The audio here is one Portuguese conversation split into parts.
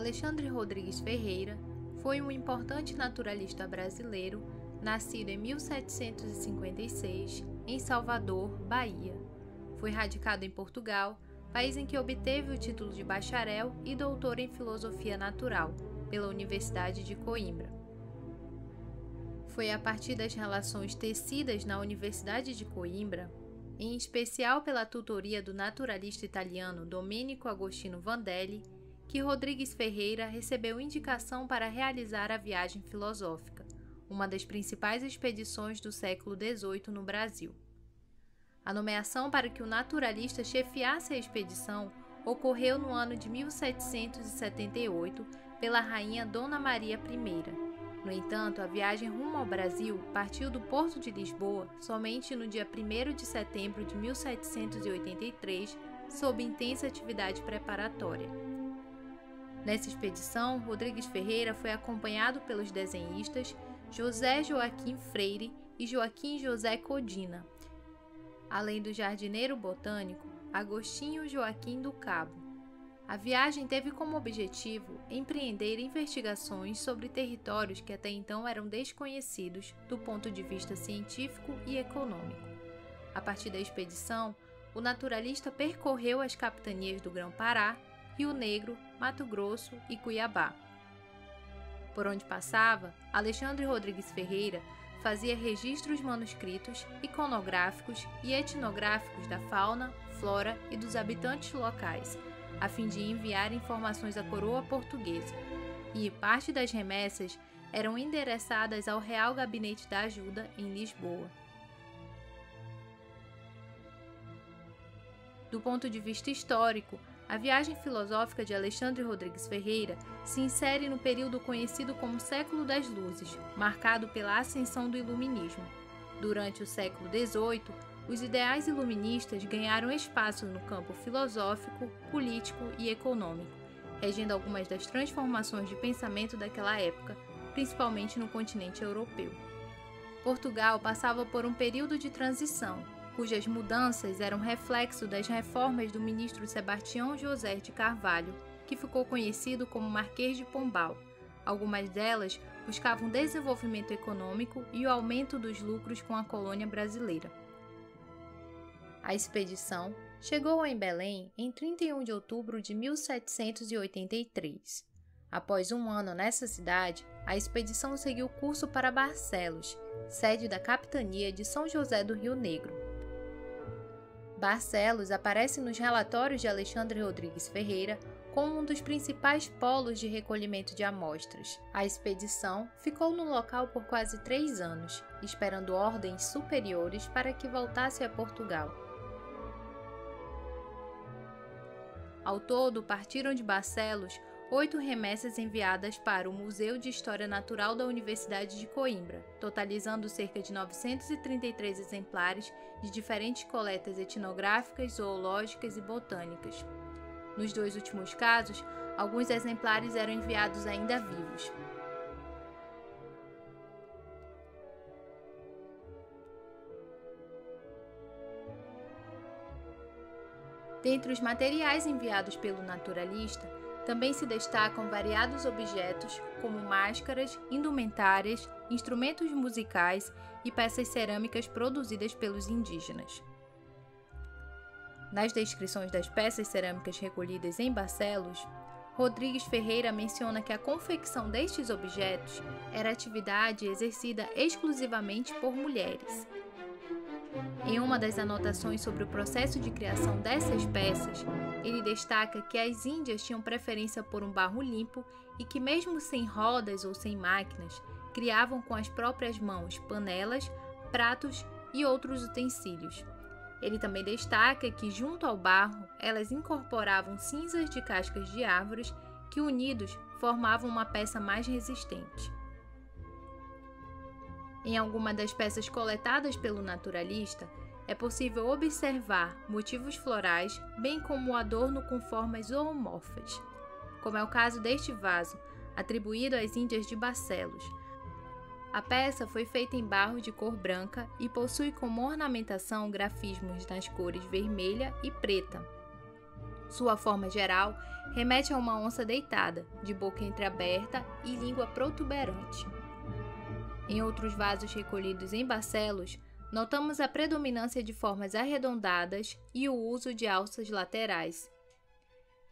Alexandre Rodrigues Ferreira foi um importante naturalista brasileiro, nascido em 1756, em Salvador, Bahia. Foi radicado em Portugal, país em que obteve o título de bacharel e doutor em filosofia natural, pela Universidade de Coimbra. Foi a partir das relações tecidas na Universidade de Coimbra, em especial pela tutoria do naturalista italiano Domenico Agostino Vandelli, que Rodrigues Ferreira recebeu indicação para realizar a viagem filosófica, uma das principais expedições do século XVIII no Brasil. A nomeação para que o naturalista chefiasse a expedição ocorreu no ano de 1778 pela rainha Dona Maria I. No entanto, a viagem rumo ao Brasil partiu do Porto de Lisboa somente no dia 1º de setembro de 1783, sob intensa atividade preparatória. Nessa expedição, Rodrigues Ferreira foi acompanhado pelos desenhistas José Joaquim Freire e Joaquim José Codina, além do jardineiro botânico Agostinho Joaquim do Cabo. A viagem teve como objetivo empreender investigações sobre territórios que até então eram desconhecidos do ponto de vista científico e econômico. A partir da expedição, o naturalista percorreu as capitanias do Grão-Pará, Rio Negro, Mato Grosso e Cuiabá. Por onde passava, Alexandre Rodrigues Ferreira fazia registros manuscritos, iconográficos e etnográficos da fauna, flora e dos habitantes locais, a fim de enviar informações à coroa portuguesa, e parte das remessas eram endereçadas ao Real Gabinete da Ajuda, em Lisboa. Do ponto de vista histórico, a viagem filosófica de Alexandre Rodrigues Ferreira se insere no período conhecido como Século das Luzes, marcado pela ascensão do Iluminismo. Durante o século XVIII, os ideais iluministas ganharam espaço no campo filosófico, político e econômico, regendo algumas das transformações de pensamento daquela época, principalmente no continente europeu. Portugal passava por um período de transição, cujas mudanças eram reflexo das reformas do ministro Sebastião José de Carvalho, que ficou conhecido como Marquês de Pombal. Algumas delas buscavam desenvolvimento econômico e o aumento dos lucros com a colônia brasileira. A expedição chegou em Belém em 31 de outubro de 1783. Após um ano nessa cidade, a expedição seguiu curso para Barcelos, sede da capitania de São José do Rio Negro. Barcelos aparece nos relatórios de Alexandre Rodrigues Ferreira como um dos principais polos de recolhimento de amostras. A expedição ficou no local por quase 3 anos, esperando ordens superiores para que voltasse a Portugal. Ao todo, partiram de Barcelos 8 remessas enviadas para o Museu de História Natural da Universidade de Coimbra, totalizando cerca de 933 exemplares de diferentes coletas etnográficas, zoológicas e botânicas. Nos 2 últimos casos, alguns exemplares eram enviados ainda vivos. Dentre os materiais enviados pelo naturalista, também se destacam variados objetos, como máscaras, indumentárias, instrumentos musicais e peças cerâmicas produzidas pelos indígenas. Nas descrições das peças cerâmicas recolhidas em Barcelos, Rodrigues Ferreira menciona que a confecção destes objetos era atividade exercida exclusivamente por mulheres. Em uma das anotações sobre o processo de criação dessas peças, ele destaca que as índias tinham preferência por um barro limpo e que, mesmo sem rodas ou sem máquinas, criavam com as próprias mãos panelas, pratos e outros utensílios. Ele também destaca que, junto ao barro, elas incorporavam cinzas de cascas de árvores que, unidos, formavam uma peça mais resistente. Em alguma das peças coletadas pelo naturalista, é possível observar motivos florais, bem como o adorno com formas zoomorfas, como é o caso deste vaso, atribuído às índias de Barcelos. A peça foi feita em barro de cor branca e possui como ornamentação grafismos nas cores vermelha e preta. Sua forma geral remete a uma onça deitada, de boca entreaberta e língua protuberante. Em outros vasos recolhidos em Barcelos, notamos a predominância de formas arredondadas e o uso de alças laterais.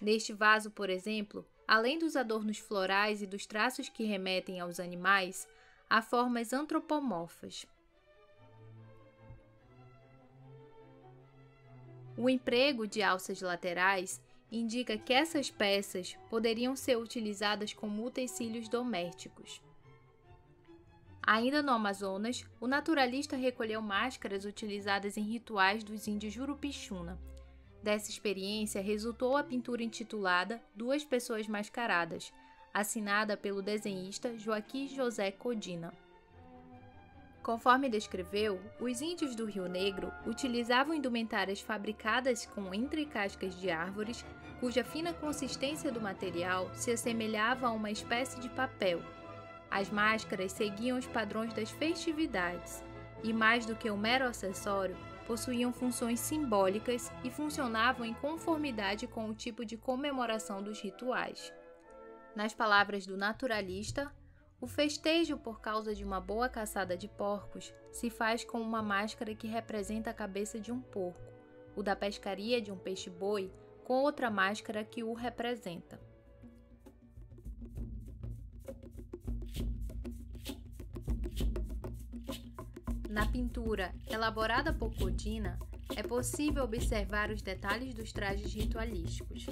Neste vaso, por exemplo, além dos adornos florais e dos traços que remetem aos animais, há formas antropomorfas. O emprego de alças laterais indica que essas peças poderiam ser utilizadas como utensílios domésticos. Ainda no Amazonas, o naturalista recolheu máscaras utilizadas em rituais dos índios Jurupixuna. Dessa experiência resultou a pintura intitulada Duas Pessoas Mascaradas, assinada pelo desenhista Joaquim José Codina. Conforme descreveu, os índios do Rio Negro utilizavam indumentárias fabricadas com entrecascas de árvores, cuja fina consistência do material se assemelhava a uma espécie de papel. As máscaras seguiam os padrões das festividades e, mais do que um mero acessório, possuíam funções simbólicas e funcionavam em conformidade com o tipo de comemoração dos rituais. Nas palavras do naturalista, o festejo por causa de uma boa caçada de porcos se faz com uma máscara que representa a cabeça de um porco, o da pescaria de um peixe-boi com outra máscara que o representa. Na pintura, elaborada por Codina, é possível observar os detalhes dos trajes ritualísticos.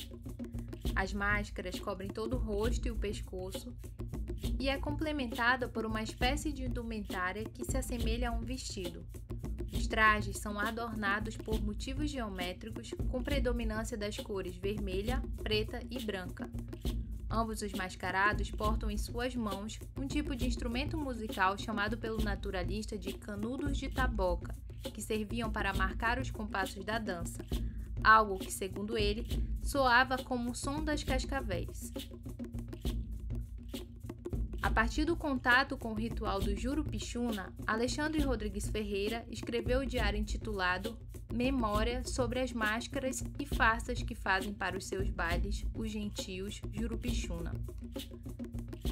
As máscaras cobrem todo o rosto e o pescoço e é complementada por uma espécie de indumentária que se assemelha a um vestido. Os trajes são adornados por motivos geométricos com predominância das cores vermelha, preta e branca. Ambos os mascarados portam em suas mãos um tipo de instrumento musical chamado pelo naturalista de canudos de taboca, que serviam para marcar os compassos da dança, algo que, segundo ele, soava como o som das cascavéis. A partir do contato com o ritual do Jurupixuna, Alexandre Rodrigues Ferreira escreveu o diário intitulado Memória sobre as máscaras e farsas que fazem para os seus bailes os gentios Jurupixuna.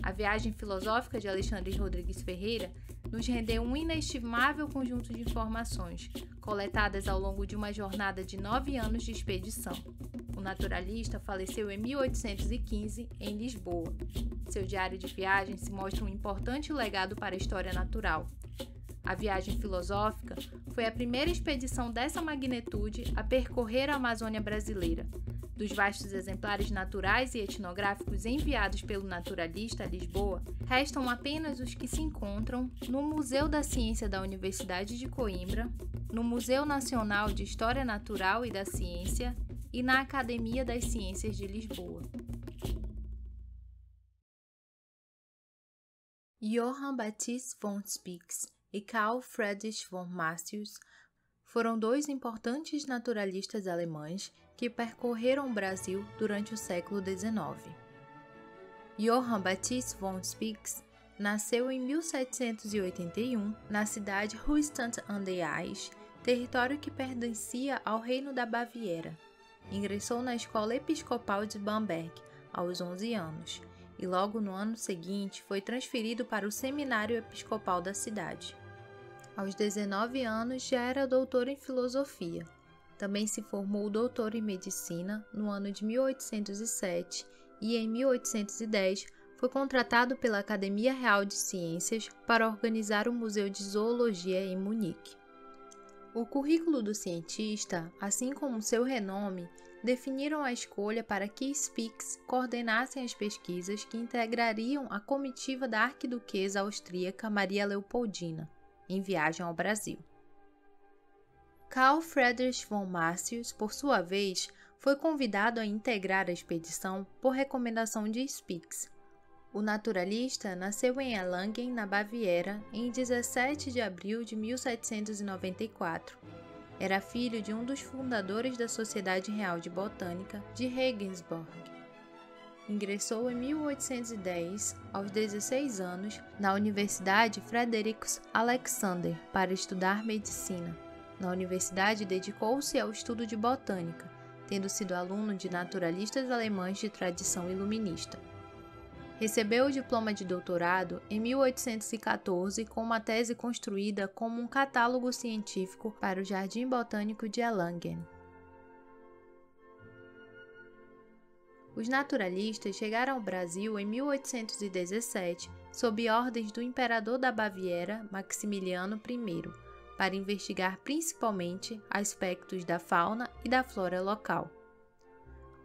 A viagem filosófica de Alexandre Rodrigues Ferreira nos rendeu um inestimável conjunto de informações, coletadas ao longo de uma jornada de 9 anos de expedição. O naturalista faleceu em 1815, em Lisboa. Seu diário de viagem se mostra um importante legado para a história natural. A viagem filosófica foi a primeira expedição dessa magnitude a percorrer a Amazônia brasileira. Dos vastos exemplares naturais e etnográficos enviados pelo naturalista a Lisboa, restam apenas os que se encontram no Museu da Ciência da Universidade de Coimbra, no Museu Nacional de História Natural e da Ciência e na Academia das Ciências de Lisboa. Johann Baptist von Spix e Carl Friedrich von Martius foram dois importantes naturalistas alemães que percorreram o Brasil durante o século XIX. Johann Baptist von Spix nasceu em 1781 na cidade Rüstadt an der Aisch, território que pertencia ao Reino da Baviera. Ingressou na Escola Episcopal de Bamberg aos 11 anos e logo no ano seguinte foi transferido para o Seminário Episcopal da cidade. Aos 19 anos já era doutor em filosofia. Também se formou doutor em medicina no ano de 1807 e em 1810 foi contratado pela Academia Real de Ciências para organizar o Museu de Zoologia em Munique. O currículo do cientista, assim como seu renome, definiram a escolha para que Spix coordenassem as pesquisas que integrariam a comitiva da arquiduquesa austríaca Maria Leopoldina, em viagem ao Brasil. Carl Friedrich von Martius, por sua vez, foi convidado a integrar a expedição por recomendação de Spix. O naturalista nasceu em Erlangen, na Baviera, em 17 de abril de 1794. Era filho de um dos fundadores da Sociedade Real de Botânica de Regensburg. Ingressou em 1810, aos 16 anos, na Universidade Frederiks Alexander para estudar medicina. Na universidade dedicou-se ao estudo de botânica, tendo sido aluno de naturalistas alemães de tradição iluminista. Recebeu o diploma de doutorado em 1814 com uma tese construída como um catálogo científico para o Jardim Botânico de Erlangen. Os naturalistas chegaram ao Brasil em 1817, sob ordens do imperador da Baviera, Maximiliano I, para investigar principalmente aspectos da fauna e da flora local.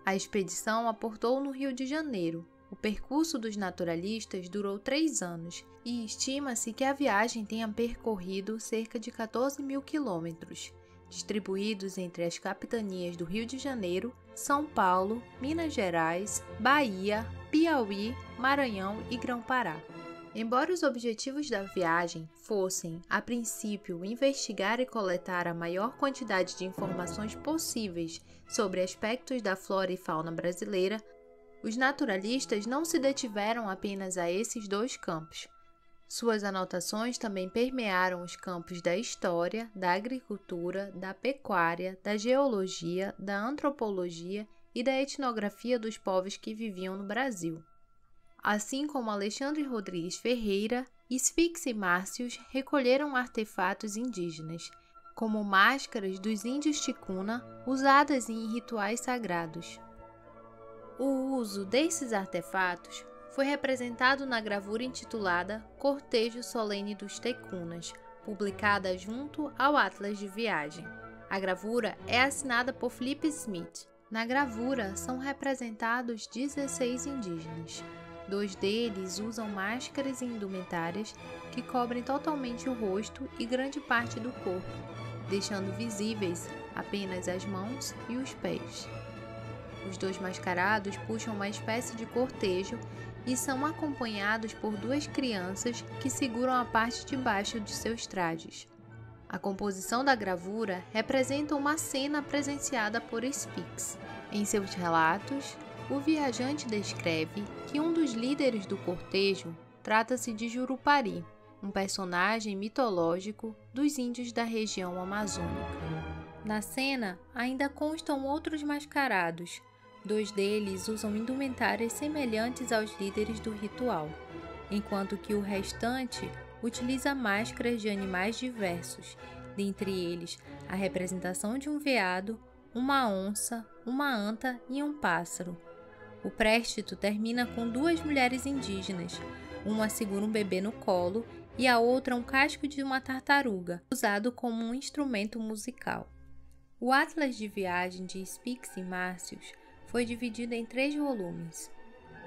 A expedição aportou no Rio de Janeiro. O percurso dos naturalistas durou 3 anos e estima-se que a viagem tenha percorrido cerca de 14.000 quilômetros, distribuídos entre as capitanias do Rio de Janeiro, São Paulo, Minas Gerais, Bahia, Piauí, Maranhão e Grão-Pará. Embora os objetivos da viagem fossem, a princípio, investigar e coletar a maior quantidade de informações possíveis sobre aspectos da flora e fauna brasileira, os naturalistas não se detiveram apenas a esses 2 campos. Suas anotações também permearam os campos da história, da agricultura, da pecuária, da geologia, da antropologia e da etnografia dos povos que viviam no Brasil. Assim como Alexandre Rodrigues Ferreira, Spix e Márcios recolheram artefatos indígenas, como máscaras dos índios ticuna usadas em rituais sagrados. O uso desses artefatos foi representado na gravura intitulada Cortejo Solene dos Tecunas, publicada junto ao Atlas de Viagem. A gravura é assinada por Philip Smith. Na gravura são representados 16 indígenas. 2 deles usam máscaras e indumentárias que cobrem totalmente o rosto e grande parte do corpo, deixando visíveis apenas as mãos e os pés. Os 2 mascarados puxam uma espécie de cortejo e são acompanhados por 2 crianças que seguram a parte de baixo de seus trajes. A composição da gravura representa uma cena presenciada por Spix. Em seus relatos, o viajante descreve que um dos líderes do cortejo trata-se de Jurupari, um personagem mitológico dos índios da região amazônica. Na cena, ainda constam outros mascarados. 2 deles usam indumentárias semelhantes aos líderes do ritual, enquanto que o restante utiliza máscaras de animais diversos, dentre eles a representação de um veado, uma onça, uma anta e um pássaro. O préstito termina com 2 mulheres indígenas, uma segura um bebê no colo e a outra um casco de uma tartaruga, usado como um instrumento musical. O Atlas de Viagem de Spix e Márcios foi dividido em 3 volumes.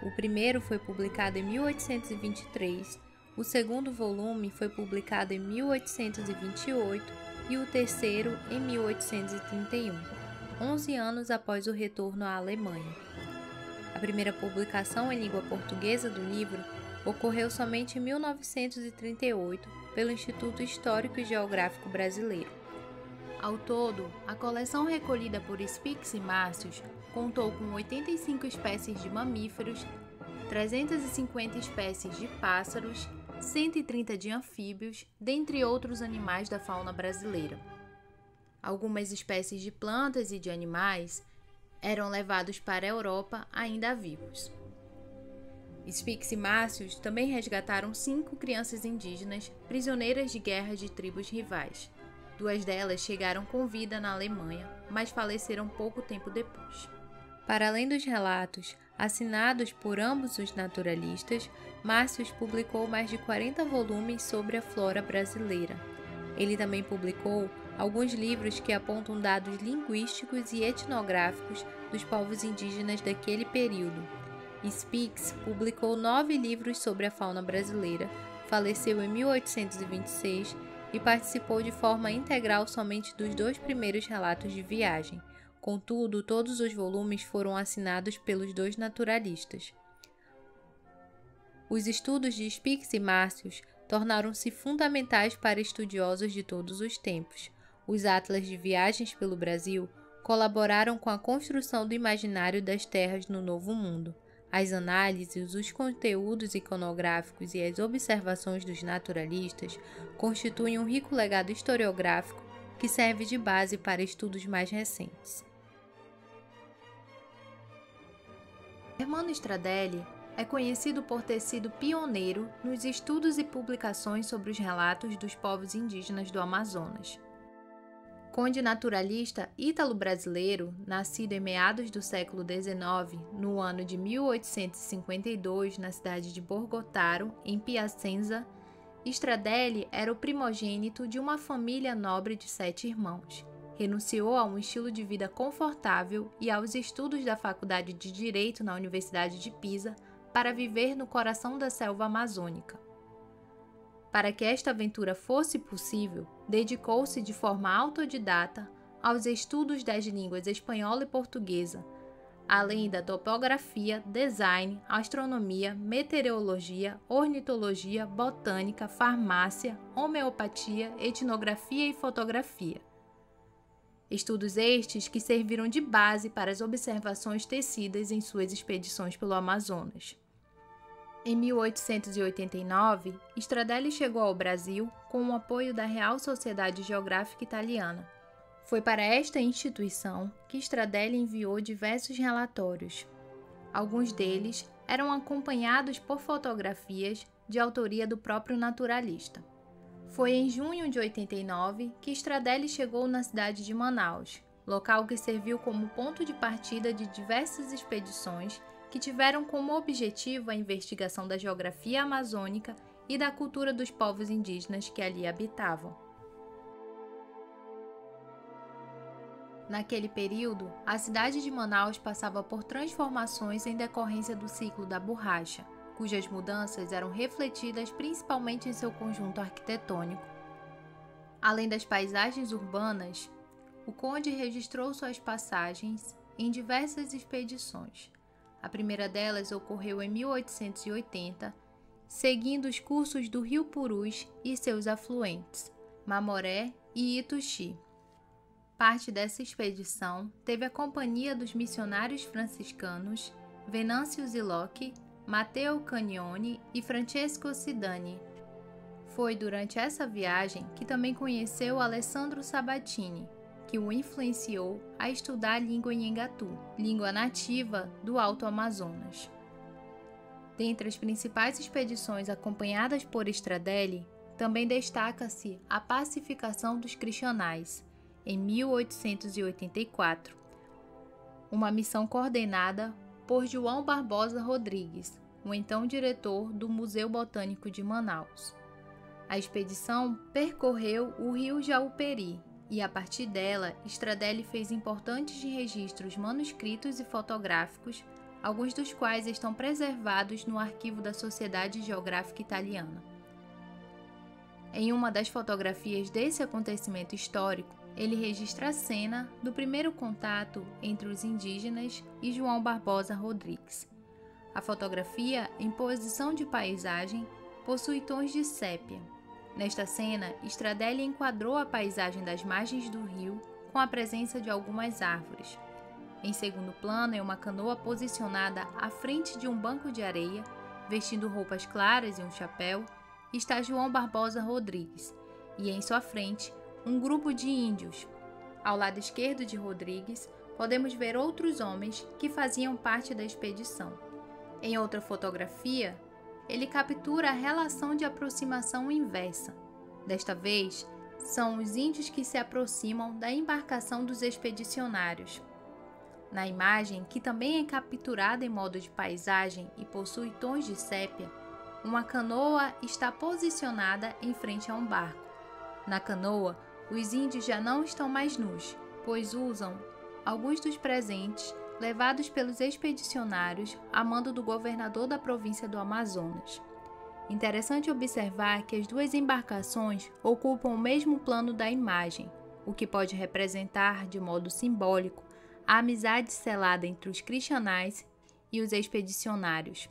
O primeiro foi publicado em 1823, o segundo volume foi publicado em 1828 e o terceiro em 1831, 11 anos após o retorno à Alemanha. A primeira publicação em língua portuguesa do livro ocorreu somente em 1938 pelo Instituto Histórico e Geográfico Brasileiro. Ao todo, a coleção recolhida por Spix e Márcios contou com 85 espécies de mamíferos, 350 espécies de pássaros, 130 de anfíbios, dentre outros animais da fauna brasileira. Algumas espécies de plantas e de animais eram levados para a Europa ainda vivos. Spix e Márcios também resgataram 5 crianças indígenas prisioneiras de guerra de tribos rivais. 2 delas chegaram com vida na Alemanha, mas faleceram pouco tempo depois. Para além dos relatos assinados por ambos os naturalistas, Márcios publicou mais de 40 volumes sobre a flora brasileira. Ele também publicou alguns livros que apontam dados linguísticos e etnográficos dos povos indígenas daquele período. Spix publicou 9 livros sobre a fauna brasileira, faleceu em 1826 e participou de forma integral somente dos 2 primeiros relatos de viagem. Contudo, todos os volumes foram assinados pelos 2 naturalistas. Os estudos de Spix e Márcios tornaram-se fundamentais para estudiosos de todos os tempos. Os atlas de viagens pelo Brasil colaboraram com a construção do imaginário das terras no Novo Mundo. As análises, os conteúdos iconográficos e as observações dos naturalistas constituem um rico legado historiográfico que serve de base para estudos mais recentes. Hermano Stradelli é conhecido por ter sido pioneiro nos estudos e publicações sobre os relatos dos povos indígenas do Amazonas. Conde naturalista ítalo-brasileiro, nascido em meados do século XIX, no ano de 1852, na cidade de Borgotaro, em Piacenza, Stradelli era o primogênito de uma família nobre de 7 irmãos. Renunciou a um estilo de vida confortável e aos estudos da Faculdade de Direito na Universidade de Pisa para viver no coração da selva amazônica. Para que esta aventura fosse possível, dedicou-se de forma autodidata aos estudos das línguas espanhola e portuguesa, além da topografia, design, astronomia, meteorologia, ornitologia, botânica, farmácia, homeopatia, etnografia e fotografia. Estudos estes que serviram de base para as observações tecidas em suas expedições pelo Amazonas. Em 1889, Stradelli chegou ao Brasil com o apoio da Real Sociedade Geográfica Italiana. Foi para esta instituição que Stradelli enviou diversos relatórios. Alguns deles eram acompanhados por fotografias de autoria do próprio naturalista. Foi em junho de 89 que Stradelli chegou na cidade de Manaus, local que serviu como ponto de partida de diversas expedições que tiveram como objetivo a investigação da geografia amazônica e da cultura dos povos indígenas que ali habitavam. Naquele período, a cidade de Manaus passava por transformações em decorrência do ciclo da borracha, cujas mudanças eram refletidas principalmente em seu conjunto arquitetônico. Além das paisagens urbanas, o conde registrou suas passagens em diversas expedições. A primeira delas ocorreu em 1880, seguindo os cursos do Rio Purus e seus afluentes, Mamoré e Ituxi. Parte dessa expedição teve a companhia dos missionários franciscanos Venâncio Ziloc, Matteo Canione e Francesco Sidani. Foi durante essa viagem que também conheceu Alessandro Sabatini, que o influenciou a estudar a língua Nhengatu, língua nativa do Alto Amazonas. Dentre as principais expedições acompanhadas por Stradelli, também destaca-se a pacificação dos cristianais, em 1884, uma missão coordenada por João Barbosa Rodrigues, o então diretor do Museu Botânico de Manaus. A expedição percorreu o rio Jauperi, e a partir dela, Stradelli fez importantes registros manuscritos e fotográficos, alguns dos quais estão preservados no arquivo da Sociedade Geográfica Italiana. Em uma das fotografias desse acontecimento histórico, ele registra a cena do primeiro contato entre os indígenas e João Barbosa Rodrigues. A fotografia, em posição de paisagem, possui tons de sépia. Nesta cena, Stradelli enquadrou a paisagem das margens do rio com a presença de algumas árvores. Em segundo plano é uma canoa posicionada à frente de um banco de areia, vestindo roupas claras e um chapéu, está João Barbosa Rodrigues, e em sua frente, um grupo de índios. Ao lado esquerdo de Rodrigues, podemos ver outros homens que faziam parte da expedição. Em outra fotografia, ele captura a relação de aproximação inversa. Desta vez, são os índios que se aproximam da embarcação dos expedicionários. Na imagem, que também é capturada em modo de paisagem e possui tons de sépia, uma canoa está posicionada em frente a um barco. Na canoa, os índios já não estão mais nus, pois usam alguns dos presentes levados pelos expedicionários a mando do governador da província do Amazonas. Interessante observar que as duas embarcações ocupam o mesmo plano da imagem, o que pode representar, de modo simbólico, a amizade selada entre os cristianais e os expedicionários.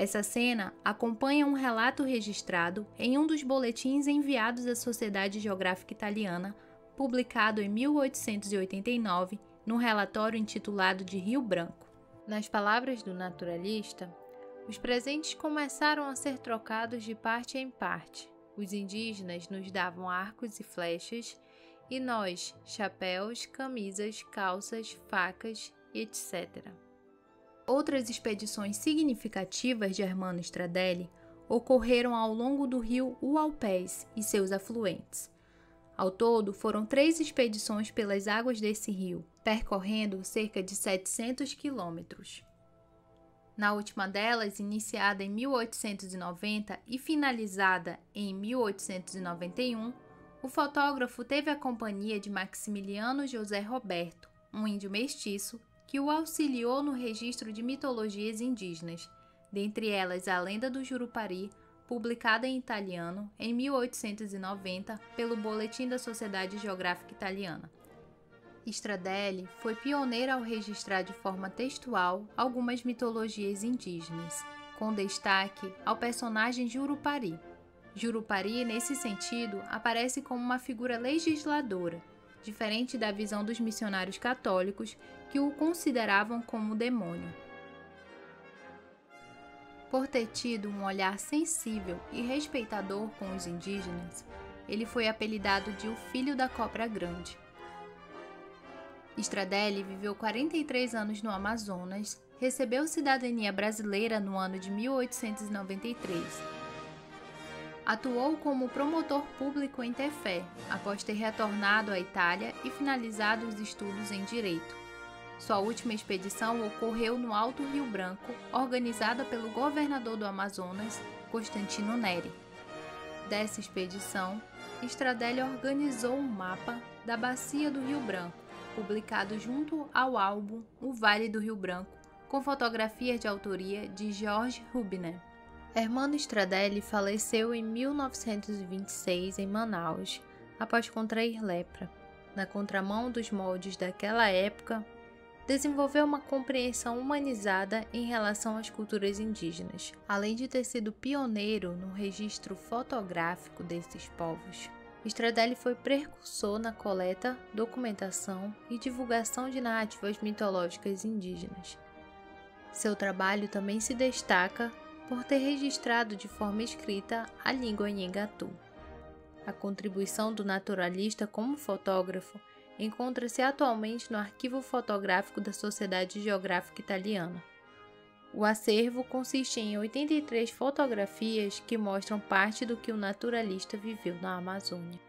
Essa cena acompanha um relato registrado em um dos boletins enviados à Sociedade Geográfica Italiana, publicado em 1889, num relatório intitulado de Rio Branco. Nas palavras do naturalista, os presentes começaram a ser trocados de parte em parte. Os indígenas nos davam arcos e flechas, e nós, chapéus, camisas, calças, facas, etc. Outras expedições significativas de Ermanno Stradelli ocorreram ao longo do rio Uaupés e seus afluentes. Ao todo, foram 3 expedições pelas águas desse rio, percorrendo cerca de 700 quilômetros. Na última delas, iniciada em 1890 e finalizada em 1891, o fotógrafo teve a companhia de Maximiliano José Roberto, um índio mestiço, que o auxiliou no registro de mitologias indígenas, dentre elas a Lenda do Jurupari, publicada em italiano em 1890 pelo Boletim da Sociedade Geográfica Italiana. Stradelli foi pioneiro ao registrar de forma textual algumas mitologias indígenas, com destaque ao personagem Jurupari. Jurupari, nesse sentido, aparece como uma figura legisladora, diferente da visão dos missionários católicos que o consideravam como demônio. Por ter tido um olhar sensível e respeitador com os indígenas, ele foi apelidado de o Filho da Cobra Grande. Stradelli viveu 43 anos no Amazonas, recebeu cidadania brasileira no ano de 1893. Atuou como promotor público em Tefé, após ter retornado à Itália e finalizado os estudos em Direito. Sua última expedição ocorreu no Alto Rio Branco, organizada pelo governador do Amazonas, Constantino Neri. Dessa expedição, Stradelli organizou um mapa da Bacia do Rio Branco, publicado junto ao álbum O Vale do Rio Branco, com fotografias de autoria de George Hubner. Ermanno Stradelli faleceu em 1926 em Manaus, após contrair lepra. Na contramão dos moldes daquela época, desenvolveu uma compreensão humanizada em relação às culturas indígenas, além de ter sido pioneiro no registro fotográfico desses povos. Stradelli foi precursor na coleta, documentação e divulgação de narrativas mitológicas indígenas. Seu trabalho também se destaca por ter registrado de forma escrita a língua Nhengatu. A contribuição do naturalista como fotógrafo encontra-se atualmente no Arquivo Fotográfico da Sociedade Geográfica Italiana. O acervo consiste em 83 fotografias que mostram parte do que o naturalista viveu na Amazônia.